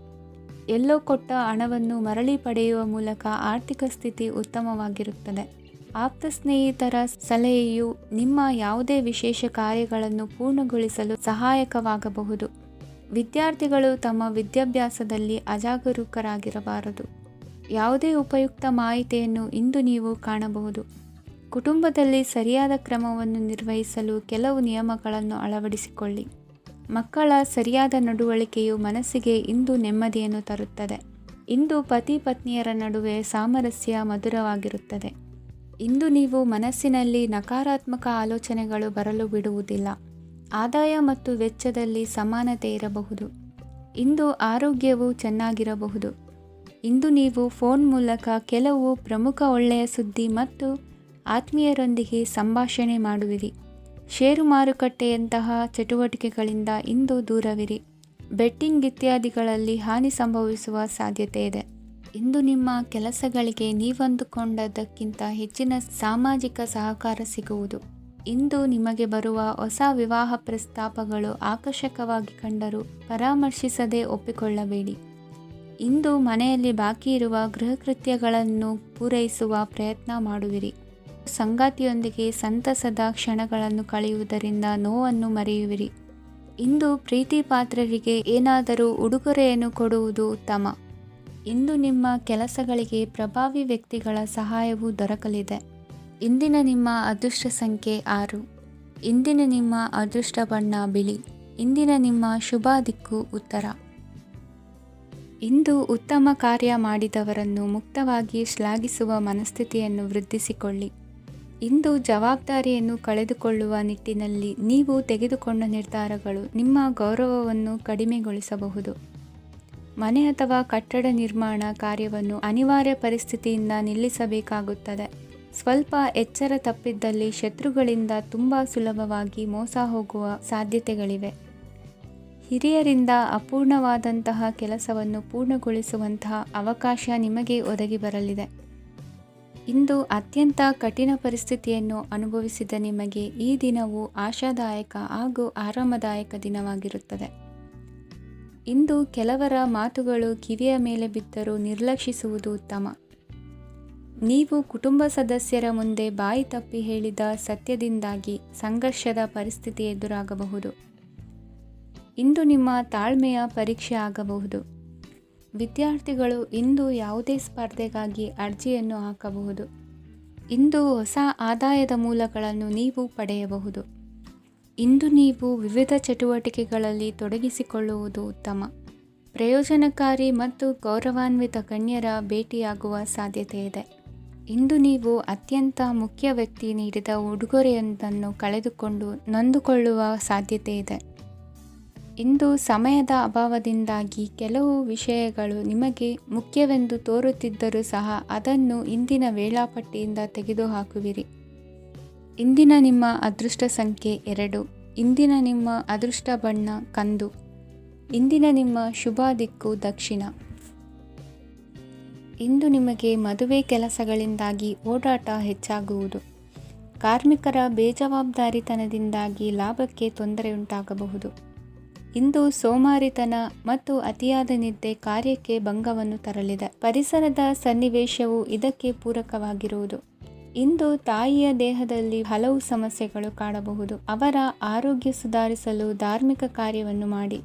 ಎಲ್ಲೋ ಕೊಟ್ಟ ಹಣವನ್ನು ಮರಳಿ ಪಡೆಯುವ ಮೂಲಕ ಆರ್ಥಿಕ ಸ್ಥಿತಿ ಉತ್ತಮವಾಗಿರುತ್ತದೆ. ಆಪ್ತ ಸ್ನೇಹಿತರ ಸಲಹೆಯು ನಿಮ್ಮ ಯಾವುದೇ ವಿಶೇಷ ಕಾರ್ಯಗಳನ್ನು ಪೂರ್ಣಗೊಳಿಸಲು ಸಹಾಯಕವಾಗಬಹುದು. ವಿದ್ಯಾರ್ಥಿಗಳು ತಮ್ಮ ವಿದ್ಯಾಭ್ಯಾಸದಲ್ಲಿ ಅಜಾಗರೂಕರಾಗಿರಬಾರದು. ಯಾವುದೇ ಉಪಯುಕ್ತ ಮಾಹಿತಿಯನ್ನು ಇಂದು ನೀವು ಕಾಣಬಹುದು. ಕುಟುಂಬದಲ್ಲಿ ಸರಿಯಾದ ಕ್ರಮವನ್ನು ನಿರ್ವಹಿಸಲು ಕೆಲವು ನಿಯಮಗಳನ್ನು ಅಳವಡಿಸಿಕೊಳ್ಳಿ. ಮಕ್ಕಳ ಸರಿಯಾದ ನಡವಳಿಕೆಯು ಮನಸ್ಸಿಗೆ ಇಂದು ನೆಮ್ಮದಿಯನ್ನು ತರುತ್ತದೆ. ಇಂದು ಪತಿ ಪತ್ನಿಯರ ನಡುವೆ ಸಾಮರಸ್ಯ ಮಧುರವಾಗಿರುತ್ತದೆ. ಇಂದು ನೀವು ಮನಸ್ಸಿನಲ್ಲಿ ನಕಾರಾತ್ಮಕ ಆಲೋಚನೆಗಳು ಬರಲು ಬಿಡುವುದಿಲ್ಲ. ಆದಾಯ ಮತ್ತು ವೆಚ್ಚದಲ್ಲಿ ಸಮಾನತೆ ಇರಬಹುದು. ಇಂದು ಆರೋಗ್ಯವು ಚೆನ್ನಾಗಿರಬಹುದು. ಇಂದು ನೀವು ಫೋನ್ ಮೂಲಕ ಕೆಲವು ಪ್ರಮುಖ ಒಳ್ಳೆಯ ಸುದ್ದಿ ಮತ್ತು ಆತ್ಮೀಯರೊಂದಿಗೆ ಸಂಭಾಷಣೆ ಮಾಡುವಿರಿ. ಷೇರು ಮಾರುಕಟ್ಟೆಯಂತಹ ಚಟುವಟಿಕೆಗಳಿಂದ ಇಂದು ದೂರವಿರಿ. ಬೆಟ್ಟಿಂಗ್ ಇತ್ಯಾದಿಗಳಲ್ಲಿ ಹಾನಿ ಸಂಭವಿಸುವ ಸಾಧ್ಯತೆ ಇದೆ. ಇಂದು ನಿಮ್ಮ ಕೆಲಸಗಳಿಗೆ ನೀವಂದುಕೊಂಡದ್ದಕ್ಕಿಂತ ಹೆಚ್ಚಿನ ಸಾಮಾಜಿಕ ಸಹಕಾರ ಸಿಗುವುದು. ಇಂದು ನಿಮಗೆ ಬರುವ ಹೊಸ ವಿವಾಹ ಪ್ರಸ್ತಾಪಗಳು ಆಕರ್ಷಕವಾಗಿ ಕಂಡರೂ ಪರಾಮರ್ಶಿಸದೆ ಒಪ್ಪಿಕೊಳ್ಳಬೇಡಿ. ಇಂದು ಮನೆಯಲ್ಲಿ ಬಾಕಿ ಇರುವ ಗೃಹಕೃತ್ಯಗಳನ್ನು ಪೂರೈಸುವ ಪ್ರಯತ್ನ ಮಾಡುವಿರಿ. ಸಂಗಾತಿಯೊಂದಿಗೆ ಸಂತಸದ ಕ್ಷಣಗಳನ್ನು ಕಳೆಯುವುದರಿಂದ ನೋವನ್ನು ಮರೆಯುವಿರಿ. ಇಂದು ಪ್ರೀತಿ ಪಾತ್ರರಿಗೆ ಏನಾದರೂ ಉಡುಗೊರೆಯನ್ನು ಕೊಡುವುದು ಉತ್ತಮ. ಇಂದು ನಿಮ್ಮ ಕೆಲಸಗಳಿಗೆ ಪ್ರಭಾವಿ ವ್ಯಕ್ತಿಗಳ ಸಹಾಯವು ದೊರಕಲಿದೆ. ಇಂದಿನ ನಿಮ್ಮ ಅದೃಷ್ಟ ಸಂಖ್ಯೆ 6. ಇಂದಿನ ನಿಮ್ಮ ಅದೃಷ್ಟ ಬಣ್ಣ ಬಿಳಿ. ಇಂದಿನ ನಿಮ್ಮ ಶುಭ ದಿಕ್ಕು ಉತ್ತರ. ಇಂದು ಉತ್ತಮ ಕಾರ್ಯ ಮಾಡಿದವರನ್ನು ಮುಕ್ತವಾಗಿ ಶ್ಲಾಘಿಸುವ ಮನಸ್ಥಿತಿಯನ್ನು ವೃದ್ಧಿಸಿಕೊಳ್ಳಿ. ಇಂದು ಜವಾಬ್ದಾರಿಯನ್ನು ಕಳೆದುಕೊಳ್ಳುವ ನಿಟ್ಟಿನಲ್ಲಿ ನೀವು ತೆಗೆದುಕೊಂಡ ನಿರ್ಧಾರಗಳು ನಿಮ್ಮ ಗೌರವವನ್ನು ಕಡಿಮೆಗೊಳಿಸಬಹುದು. ಮನೆ ಅಥವಾ ಕಟ್ಟಡ ನಿರ್ಮಾಣ ಕಾರ್ಯವನ್ನು ಅನಿವಾರ್ಯ ಪರಿಸ್ಥಿತಿಯಿಂದ ನಿಲ್ಲಿಸಬೇಕಾಗುತ್ತದೆ. ಸ್ವಲ್ಪ ಎಚ್ಚರ ತಪ್ಪಿದ್ದಲ್ಲಿ ಶತ್ರುಗಳಿಂದ ತುಂಬ ಸುಲಭವಾಗಿ ಮೋಸ ಹೋಗುವ ಸಾಧ್ಯತೆಗಳಿವೆ. ಹಿರಿಯರಿಂದ ಅಪೂರ್ಣವಾದಂತಹ ಕೆಲಸವನ್ನು ಪೂರ್ಣಗೊಳಿಸುವಂತಹ ಅವಕಾಶ ನಿಮಗೆ ಒದಗಿ ಬರಲಿದೆ. ಇಂದು ಅತ್ಯಂತ ಕಠಿಣ ಪರಿಸ್ಥಿತಿಯನ್ನು ಅನುಭವಿಸಿದ ನಿಮಗೆ ಈ ದಿನವು ಆಶಾದಾಯಕ ಹಾಗೂ ಆರಾಮದಾಯಕ ದಿನವಾಗಿರುತ್ತದೆ. ಇಂದು ಕೆಲವರ ಮಾತುಗಳು ಕಿವಿಯ ಮೇಲೆ ಬಿದ್ದರೂ ನಿರ್ಲಕ್ಷಿಸುವುದು ಉತ್ತಮ. ನೀವು ಕುಟುಂಬ ಸದಸ್ಯರ ಮುಂದೆ ಬಾಯಿ ತಪ್ಪಿ ಹೇಳಿದ ಸತ್ಯದಿಂದಾಗಿ ಸಂಘರ್ಷದ ಪರಿಸ್ಥಿತಿ ಎದುರಾಗಬಹುದು. ಇಂದು ನಿಮ್ಮ ತಾಳ್ಮೆಯ ಪರೀಕ್ಷೆ ಆಗಬಹುದು. ವಿದ್ಯಾರ್ಥಿಗಳು ಇಂದು ಯಾವುದೇ ಸ್ಪರ್ಧೆಗಾಗಿ ಅರ್ಜಿಯನ್ನು ಹಾಕಬಹುದು. ಇಂದು ಹೊಸ ಆದಾಯದ ಮೂಲಗಳನ್ನು ನೀವು ಪಡೆಯಬಹುದು. ಇಂದು ನೀವು ವಿವಿಧ ಚಟುವಟಿಕೆಗಳಲ್ಲಿ ತೊಡಗಿಸಿಕೊಳ್ಳುವುದು ಉತ್ತಮ. ಪ್ರಯೋಜನಕಾರಿ ಮತ್ತು ಗೌರವಾನ್ವಿತ ಗಣ್ಯರ ಭೇಟಿಯಾಗುವ ಸಾಧ್ಯತೆ ಇದೆ. ಇಂದು ನೀವು ಅತ್ಯಂತ ಮುಖ್ಯ ವ್ಯಕ್ತಿ ನೀಡಿದ ಉಡುಗೊರೆಯೊಂದನ್ನು ಕಳೆದುಕೊಂಡು ನೊಂದುಕೊಳ್ಳುವ ಸಾಧ್ಯತೆ ಇದೆ. ಇಂದು ಸಮಯದ ಅಭಾವದಿಂದಾಗಿ ಕೆಲವು ವಿಷಯಗಳು ನಿಮಗೆ ಮುಖ್ಯವೆಂದು ತೋರುತ್ತಿದ್ದರೂ ಸಹ ಅದನ್ನು ಇಂದಿನ ವೇಳಾಪಟ್ಟಿಯಿಂದ ತೆಗೆದುಹಾಕುವಿರಿ. ಇಂದಿನ ನಿಮ್ಮ ಅದೃಷ್ಟ ಸಂಖ್ಯೆ 2. ಇಂದಿನ ನಿಮ್ಮ ಅದೃಷ್ಟ ಬಣ್ಣ ಕಂದು. ಇಂದಿನ ನಿಮ್ಮ ಶುಭ ದಿಕ್ಕು ದಕ್ಷಿಣ. ಇಂದು ನಿಮಗೆ ಮದುವೆ ಕೆಲಸಗಳಿಂದಾಗಿ ಓಡಾಟ ಹೆಚ್ಚಾಗುವುದು. ಕಾರ್ಮಿಕರ ಬೇಜವಾಬ್ದಾರಿತನದಿಂದಾಗಿ ಲಾಭಕ್ಕೆ ತೊಂದರೆಯುಂಟಾಗಬಹುದು. ಇಂದು ಸೋಮಾರಿತನ ಮತ್ತು ಅತಿಯಾದ ನಿದ್ದೆ ಕಾರ್ಯಕ್ಕೆ ಭಂಗವನ್ನು ತರಲಿದೆ. ಪರಿಸರದ ಸನ್ನಿವೇಶವು ಇದಕ್ಕೆ ಪೂರಕವಾಗಿರುವುದು. ಇಂದು ತಾಯಿಯ ದೇಹದಲ್ಲಿ ಹಲವು ಸಮಸ್ಯೆಗಳು ಕಾಣಬಹುದು. ಅವರ ಆರೋಗ್ಯ ಸುಧಾರಿಸಲು ಧಾರ್ಮಿಕ ಕಾರ್ಯವನ್ನು ಮಾಡಿ.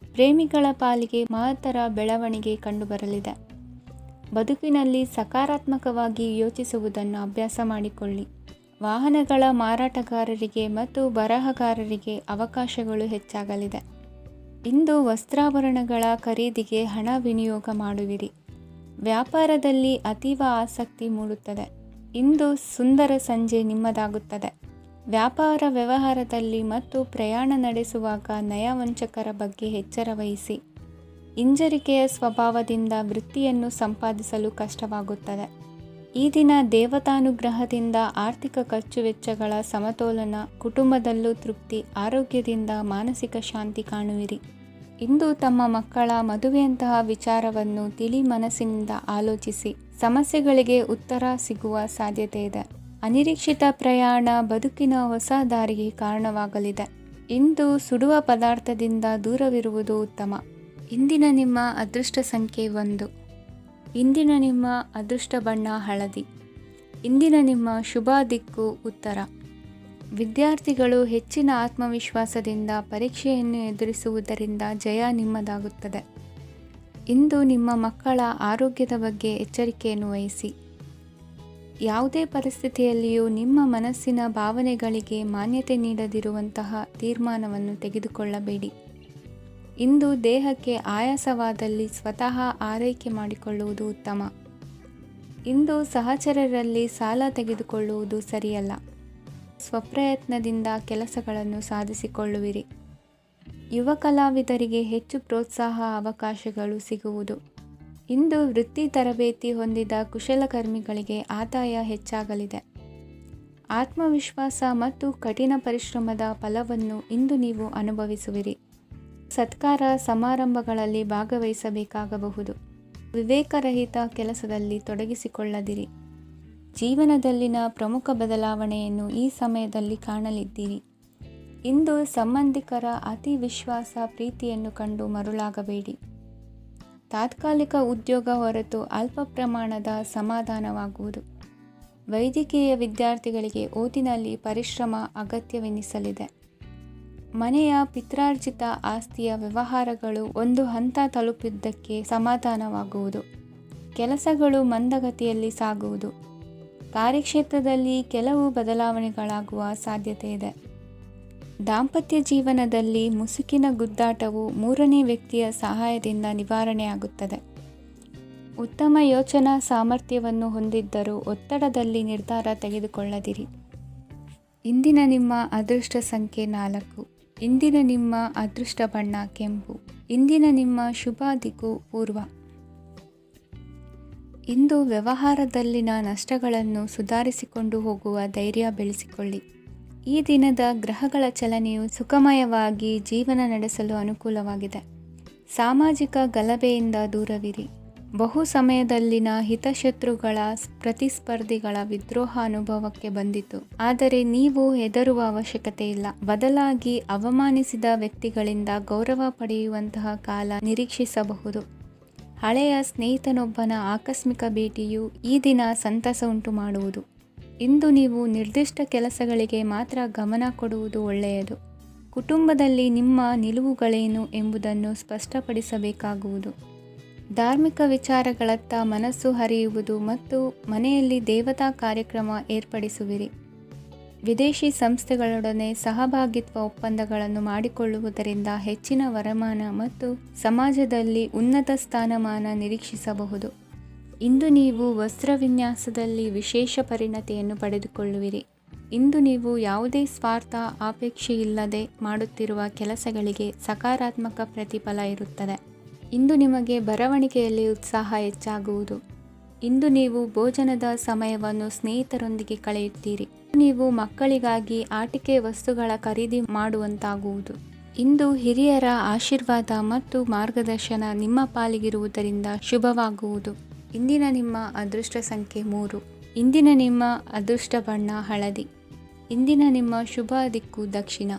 ಪ್ರೇಮಿಗಳ ಪಾಲಿಗೆ ಮಹತ್ತರ ಬೆಳವಣಿಗೆ ಕಂಡುಬರಲಿದೆ. ಬದುಕಿನಲ್ಲಿ ಸಕಾರಾತ್ಮಕವಾಗಿ ಯೋಚಿಸುವುದನ್ನು ಅಭ್ಯಾಸ ಮಾಡಿಕೊಳ್ಳಿ. ವಾಹನಗಳ ಮಾರಾಟಗಾರರಿಗೆ ಮತ್ತು ಬರಹಗಾರರಿಗೆ ಅವಕಾಶಗಳು ಹೆಚ್ಚಾಗಲಿದೆ. ಇಂದು ವಸ್ತ್ರಾಭರಣಗಳ ಖರೀದಿಗೆ ಹಣ ವಿನಿಯೋಗ ಮಾಡುವಿರಿ. ವ್ಯಾಪಾರದಲ್ಲಿ ಅತೀವ ಆಸಕ್ತಿ ಮೂಡುತ್ತದೆ. ಇಂದು ಸುಂದರ ಸಂಜೆ ನಿಮ್ಮದಾಗುತ್ತದೆ. ವ್ಯಾಪಾರ ವ್ಯವಹಾರದಲ್ಲಿ ಮತ್ತು ಪ್ರಯಾಣ ನಡೆಸುವಾಗ ನಯವಂಚಕರ ಬಗ್ಗೆ ಎಚ್ಚರ ವಹಿಸಿ. ಹಿಂಜರಿಕೆಯ ಸ್ವಭಾವದಿಂದ ವೃತ್ತಿಯನ್ನು ಸಂಪಾದಿಸಲು ಕಷ್ಟವಾಗುತ್ತದೆ. ಈ ದಿನ ದೇವತಾನುಗ್ರಹದಿಂದ ಆರ್ಥಿಕ ಖರ್ಚು ವೆಚ್ಚಗಳ ಸಮತೋಲನ, ಕುಟುಂಬದಲ್ಲೂ ತೃಪ್ತಿ, ಆರೋಗ್ಯದಿಂದ ಮಾನಸಿಕ ಶಾಂತಿ ಕಾಣುವಿರಿ. ಇಂದು ತಮ್ಮ ಮಕ್ಕಳ ಮದುವೆಯಂತಹ ವಿಚಾರವನ್ನು ತಿಳಿ ಮನಸ್ಸಿನಿಂದ ಆಲೋಚಿಸಿ ಸಮಸ್ಯೆಗಳಿಗೆ ಉತ್ತರ ಸಿಗುವ ಸಾಧ್ಯತೆ ಇದೆ. ಅನಿರೀಕ್ಷಿತ ಪ್ರಯಾಣ ಬದುಕಿನ ಹೊಸ ದಾರಿಗೆ ಕಾರಣವಾಗಲಿದೆ. ಇಂದು ಸುಡುವ ಪದಾರ್ಥದಿಂದ ದೂರವಿರುವುದು ಉತ್ತಮ. ಇಂದಿನ ನಿಮ್ಮ ಅದೃಷ್ಟ ಸಂಖ್ಯೆ 1. ಇಂದಿನ ನಿಮ್ಮ ಅದೃಷ್ಟ ಬಣ್ಣ ಹಳದಿ. ಇಂದಿನ ನಿಮ್ಮ ಶುಭ ದಿಕ್ಕು ಉತ್ತರ. ವಿದ್ಯಾರ್ಥಿಗಳು ಹೆಚ್ಚಿನ ಆತ್ಮವಿಶ್ವಾಸದಿಂದ ಪರೀಕ್ಷೆಯನ್ನು ಎದುರಿಸುವುದರಿಂದ ಜಯ ನಿಮ್ಮದಾಗುತ್ತದೆ. ಇಂದು ನಿಮ್ಮ ಮಕ್ಕಳ ಆರೋಗ್ಯದ ಬಗ್ಗೆ ಎಚ್ಚರಿಕೆಯನ್ನು ವಹಿಸಿ. ಯಾವುದೇ ಪರಿಸ್ಥಿತಿಯಲ್ಲಿಯೂ ನಿಮ್ಮ ಮನಸ್ಸಿನ ಭಾವನೆಗಳಿಗೆ ಮಾನ್ಯತೆ ನೀಡದಿರುವಂತಹ ತೀರ್ಮಾನವನ್ನು ತೆಗೆದುಕೊಳ್ಳಬೇಡಿ. ಇಂದು ದೇಹಕ್ಕೆ ಆಯಾಸವಾದಲ್ಲಿ ಸ್ವತಃ ಆರೈಕೆ ಮಾಡಿಕೊಳ್ಳುವುದು ಉತ್ತಮ. ಇಂದು ಸಹಚರರಲ್ಲಿ ಸಾಲ ತೆಗೆದುಕೊಳ್ಳುವುದು ಸರಿಯಲ್ಲ. ಸ್ವಪ್ರಯತ್ನದಿಂದ ಕೆಲಸಗಳನ್ನು ಸಾಧಿಸಿಕೊಳ್ಳುವಿರಿ. ಯುವ ಕಲಾವಿದರಿಗೆ ಹೆಚ್ಚು ಪ್ರೋತ್ಸಾಹ ಅವಕಾಶಗಳು ಸಿಗುವುದು. ಇಂದು ವೃತ್ತಿ ತರಬೇತಿ ಹೊಂದಿದ ಕುಶಲಕರ್ಮಿಗಳಿಗೆ ಆದಾಯ ಹೆಚ್ಚಾಗಲಿದೆ. ಆತ್ಮವಿಶ್ವಾಸ ಮತ್ತು ಕಠಿಣ ಪರಿಶ್ರಮದ ಫಲವನ್ನು ಇಂದು ನೀವು ಅನುಭವಿಸುವಿರಿ. ಸತ್ಕಾರ ಸಮಾರಂಭಗಳಲ್ಲಿ ಭಾಗವಹಿಸಬೇಕಾಗಬಹುದು. ವಿವೇಕರಹಿತ ಕೆಲಸದಲ್ಲಿ ತೊಡಗಿಸಿಕೊಳ್ಳದಿರಿ. ಜೀವನದಲ್ಲಿನ ಪ್ರಮುಖ ಬದಲಾವಣೆಯನ್ನು ಈ ಸಮಯದಲ್ಲಿ ಕಾಣಲಿದ್ದೀರಿ. ಇಂದು ಸಂಬಂಧಿಕರ ಅತಿ ವಿಶ್ವಾಸ ಪ್ರೀತಿಯನ್ನು ಕಂಡು ಮರುಳಾಗಬೇಡಿ. ತಾತ್ಕಾಲಿಕ ಉದ್ಯೋಗ ಹೊರತು ಅಲ್ಪ ಪ್ರಮಾಣದ ಸಮಾಧಾನವಾಗುವುದು. ವೈದ್ಯಕೀಯ ವಿದ್ಯಾರ್ಥಿಗಳಿಗೆ ಓದಿನಲ್ಲಿ ಪರಿಶ್ರಮ ಅಗತ್ಯವೆನಿಸಲಿದೆ. ಮನೆಯ ಪಿತ್ರಾರ್ಜಿತ ಆಸ್ತಿಯ ವ್ಯವಹಾರಗಳು ಒಂದು ಹಂತ ತಲುಪಿದ್ದಕ್ಕೆ ಸಮಾಧಾನವಾಗುವುದು. ಕೆಲಸಗಳು ಮಂದಗತಿಯಲ್ಲಿ ಸಾಗುವುದು. ಕಾರ್ಯಕ್ಷೇತ್ರದಲ್ಲಿ ಕೆಲವು ಬದಲಾವಣೆಗಳಾಗುವ ಸಾಧ್ಯತೆ ಇದೆ. ದಾಂಪತ್ಯ ಜೀವನದಲ್ಲಿ ಮುಸುಕಿನ ಗುದ್ದಾಟವು ಮೂರನೇ ವ್ಯಕ್ತಿಯ ಸಹಾಯದಿಂದ ನಿವಾರಣೆಯಾಗುತ್ತದೆ. ಉತ್ತಮ ಯೋಚನಾ ಸಾಮರ್ಥ್ಯವನ್ನು ಹೊಂದಿದ್ದರೂ ಒತ್ತಡದಲ್ಲಿ ನಿರ್ಧಾರ ತೆಗೆದುಕೊಳ್ಳದಿರಿ. ಇಂದಿನ ನಿಮ್ಮ ಅದೃಷ್ಟ ಸಂಖ್ಯೆ 4. ಇಂದಿನ ನಿಮ್ಮ ಅದೃಷ್ಟ ಬಣ್ಣ ಕೆಂಪು. ಇಂದಿನ ನಿಮ್ಮ ಶುಭ ದಿಕ್ಕು ಪೂರ್ವ. ಇಂದು ವ್ಯವಹಾರದಲ್ಲಿನ ನಷ್ಟಗಳನ್ನು ಸುಧಾರಿಸಿಕೊಂಡು ಹೋಗುವ ಧೈರ್ಯ ಬೆಳೆಸಿಕೊಳ್ಳಿ. ಈ ದಿನದ ಗ್ರಹಗಳ ಚಲನೆಯು ಸುಖಮಯವಾಗಿ ಜೀವನ ನಡೆಸಲು ಅನುಕೂಲವಾಗಿದೆ. ಸಾಮಾಜಿಕ ಗಲಭೆಯಿಂದ ದೂರವಿರಿ. ಬಹು ಸಮಯದಲ್ಲಿನ ಹಿತಶತ್ರುಗಳ ಪ್ರತಿಸ್ಪರ್ಧಿಗಳ ವಿದ್ರೋಹ ಅನುಭವಕ್ಕೆ ಬಂದಿತು. ಆದರೆ ನೀವು ಹೆದರುವ ಅವಶ್ಯಕತೆ ಇಲ್ಲ. ಬದಲಾಗಿ ಅವಮಾನಿಸಿದ ವ್ಯಕ್ತಿಗಳಿಂದ ಗೌರವ ಪಡೆಯುವಂತಹ ಕಾಲ ನಿರೀಕ್ಷಿಸಬಹುದು. ಹಳೆಯ ಸ್ನೇಹಿತನೊಬ್ಬನ ಆಕಸ್ಮಿಕ ಭೇಟಿಯು ಈ ದಿನ ಸಂತಸ ಉಂಟು ಮಾಡುವುದು. ಇಂದು ನೀವು ನಿರ್ದಿಷ್ಟ ಕೆಲಸಗಳಿಗೆ ಮಾತ್ರ ಗಮನ ಕೊಡುವುದು ಒಳ್ಳೆಯದು. ಕುಟುಂಬದಲ್ಲಿ ನಿಮ್ಮ ನಿಲುವುಗಳೇನು ಎಂಬುದನ್ನು ಸ್ಪಷ್ಟಪಡಿಸಬೇಕಾಗುವುದು. ಧಾರ್ಮಿಕ ವಿಚಾರಗಳತ್ತ ಮನಸ್ಸು ಹರಿಯುವುದು ಮತ್ತು ಮನೆಯಲ್ಲಿ ದೇವತಾ ಕಾರ್ಯಕ್ರಮ ಏರ್ಪಡಿಸುವಿರಿ. ವಿದೇಶಿ ಸಂಸ್ಥೆಗಳೊಡನೆ ಸಹಭಾಗಿತ್ವ ಒಪ್ಪಂದಗಳನ್ನು ಮಾಡಿಕೊಳ್ಳುವುದರಿಂದ ಹೆಚ್ಚಿನ ವರಮಾನ ಮತ್ತು ಸಮಾಜದಲ್ಲಿ ಉನ್ನತ ಸ್ಥಾನಮಾನ ನಿರೀಕ್ಷಿಸಬಹುದು. ಇಂದು ನೀವು ವಸ್ತ್ರವಿನ್ಯಾಸದಲ್ಲಿ ವಿಶೇಷ ಪರಿಣತಿಯನ್ನು ಪಡೆದುಕೊಳ್ಳುವಿರಿ. ಇಂದು ನೀವು ಯಾವುದೇ ಸ್ವಾರ್ಥ ಅಪೇಕ್ಷೆಯಿಲ್ಲದೆ ಮಾಡುತ್ತಿರುವ ಕೆಲಸಗಳಿಗೆ ಸಕಾರಾತ್ಮಕ ಪ್ರತಿಫಲ ಇರುತ್ತದೆ. ಇಂದು ನಿಮಗೆ ಬರವಣಿಗೆಯಲ್ಲಿ ಉತ್ಸಾಹ ಹೆಚ್ಚಾಗುವುದು. ಇಂದು ನೀವು ಭೋಜನದ ಸಮಯವನ್ನು ಸ್ನೇಹಿತರೊಂದಿಗೆ ಕಳೆಯುತ್ತೀರಿ. ನೀವು ಮಕ್ಕಳಿಗಾಗಿ ಆಟಿಕೆ ವಸ್ತುಗಳ ಖರೀದಿ ಮಾಡುವಂತಾಗುವುದು. ಇಂದು ಹಿರಿಯರ ಆಶೀರ್ವಾದ ಮತ್ತು ಮಾರ್ಗದರ್ಶನ ನಿಮ್ಮ ಪಾಲಿಗಿರುವುದರಿಂದ ಶುಭವಾಗುವುದು. ಇಂದಿನ ನಿಮ್ಮ ಅದೃಷ್ಟ ಸಂಖ್ಯೆ 3. ಇಂದಿನ ನಿಮ್ಮ ಅದೃಷ್ಟ ಬಣ್ಣ ಹಳದಿ. ಇಂದಿನ ನಿಮ್ಮ ಶುಭ ದಿಕ್ಕು ದಕ್ಷಿಣ.